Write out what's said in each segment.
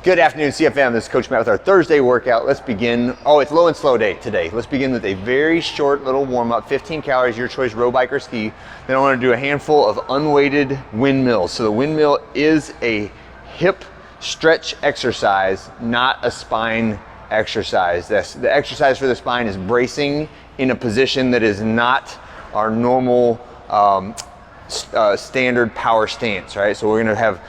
Good afternoon, CFM. This is Coach Matt with our Thursday workout. Let's begin. Oh, it's low and slow day today. Let's begin with a very short little warm up, 15 calories, your choice, row, bike, or ski. Then I want to do a handful of unweighted windmills. So the windmill is a hip stretch exercise, not a spine exercise. The exercise for the spine is bracing in a position that is not our normal standard power stance, right? So we're gonna have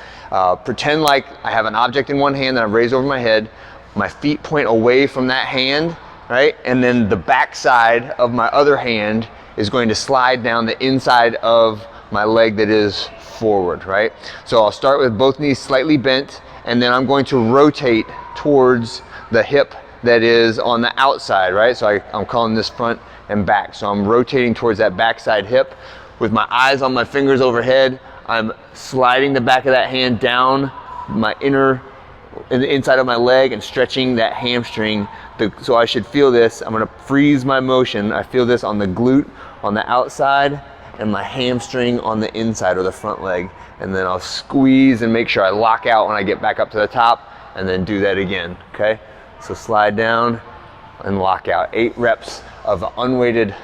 pretend like I have an object in one hand that I've raised over my head. My feet point away from that hand, right? And then the back side of my other hand is going to slide down the inside of my leg that is forward, right? So I'll start with both knees slightly bent, and then I'm going to rotate towards the hip that is on the outside, right? So I'm calling this front and back. So I'm rotating towards that backside hip with my eyes on my fingers overhead. I'm sliding the back of that hand down in the inside of my leg and stretching that hamstring. So I should feel this. I'm gonna freeze my motion. I feel this on the glute on the outside and my hamstring on the inside or the front leg. And then I'll squeeze and make sure I lock out when I get back up to the top, and then do that again, okay? So slide down and lock out. 8 reps of unweighted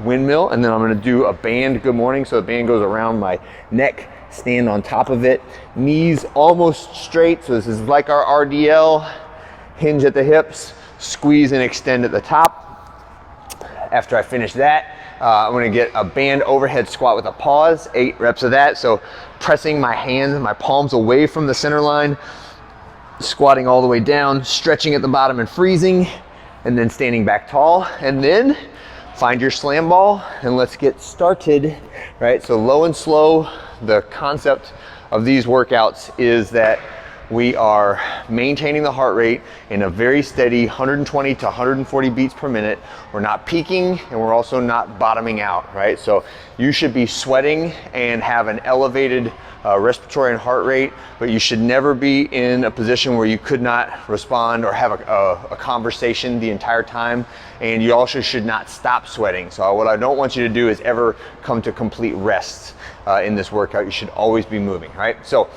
windmill, and then I'm gonna do a band good morning. So the band goes around my neck, stand on top of it, knees almost straight. So this is like our RDL, hinge at the hips, squeeze and extend at the top. After I finish that, I'm gonna get a band overhead squat with a pause, 8 reps of that. So pressing my hands, my palms away from the center line, squatting all the way down, stretching at the bottom and freezing, and then standing back tall. And then find your slam ball and let's get started, right? So low and slow, the concept of these workouts is that we are maintaining the heart rate in a very steady 120 to 140 beats per minute. We're not peaking and we're also not bottoming out, right? So you should be sweating and have an elevated respiratory and heart rate, but you should never be in a position where you could not respond or have a conversation the entire time. And you also should not stop sweating. So what I don't want you to do is ever come to complete rest in this workout. You should always be moving, right? So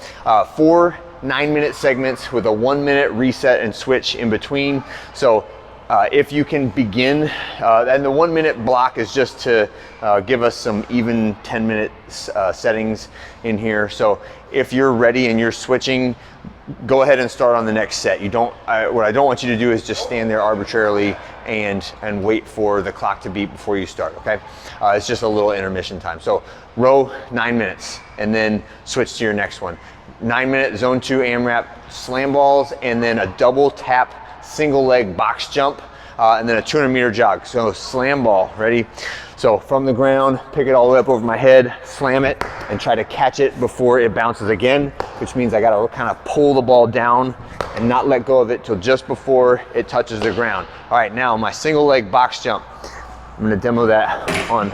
4 9-minute segments with a 1-minute reset and switch in between. So if you can begin, and the 1-minute block is just to give us some even 10-minute settings in here. So if you're ready and you're switching, go ahead and start on the next set. What I don't want you to do is just stand there arbitrarily and wait for the clock to beep before you start, okay? It's just a little intermission time. So row 9 minutes and then switch to your next one. 9-minute zone 2 AMRAP slam balls, and then a double tap single leg box jump, and then a 200-meter jog. So slam ball, ready? So from the ground, pick it all the way up over my head, slam it, and try to catch it before it bounces again, which means I gotta kind of pull the ball down and not let go of it till just before it touches the ground. All right, now my single leg box jump. I'm gonna demo that on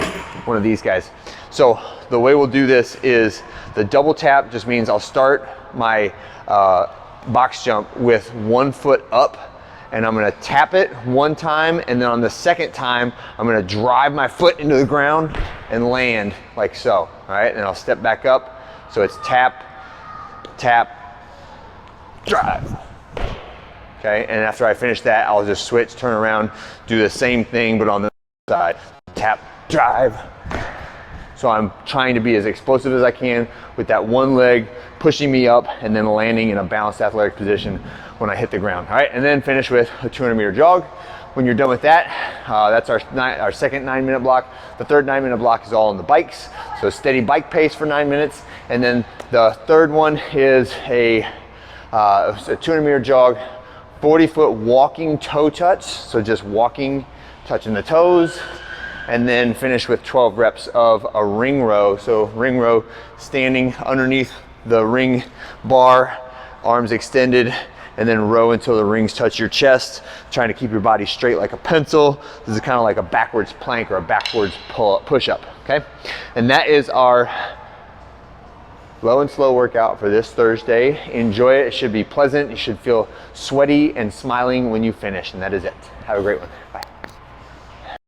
one of these guys. So the way we'll do this is the double tap just means I'll start my box jump with 1 foot up, and I'm gonna tap it 1 time, and then on the second time, I'm gonna drive my foot into the ground and land like so, all right? And I'll step back up. So it's tap, tap, drive. Okay, and after I finish that, I'll just switch, turn around, do the same thing, but on the side, tap, drive. So I'm trying to be as explosive as I can with that one leg pushing me up and then landing in a balanced athletic position when I hit the ground. All right, and then finish with a 200-meter jog. When you're done with that, that's our second 9-minute block. The third 9-minute block is all on the bikes. So steady bike pace for 9 minutes. And then the third one is a 200-meter jog, 40-foot walking toe touch. So just walking, touching the toes. And then finish with 12 reps of a ring row. So ring row, standing underneath the ring bar, arms extended, and then row until the rings touch your chest, trying to keep your body straight like a pencil. This is kind of like a backwards plank or a backwards push-up, okay? And that is our low and slow workout for this Thursday. Enjoy it. It should be pleasant. You should feel sweaty and smiling when you finish, and that is it. Have a great one. Bye.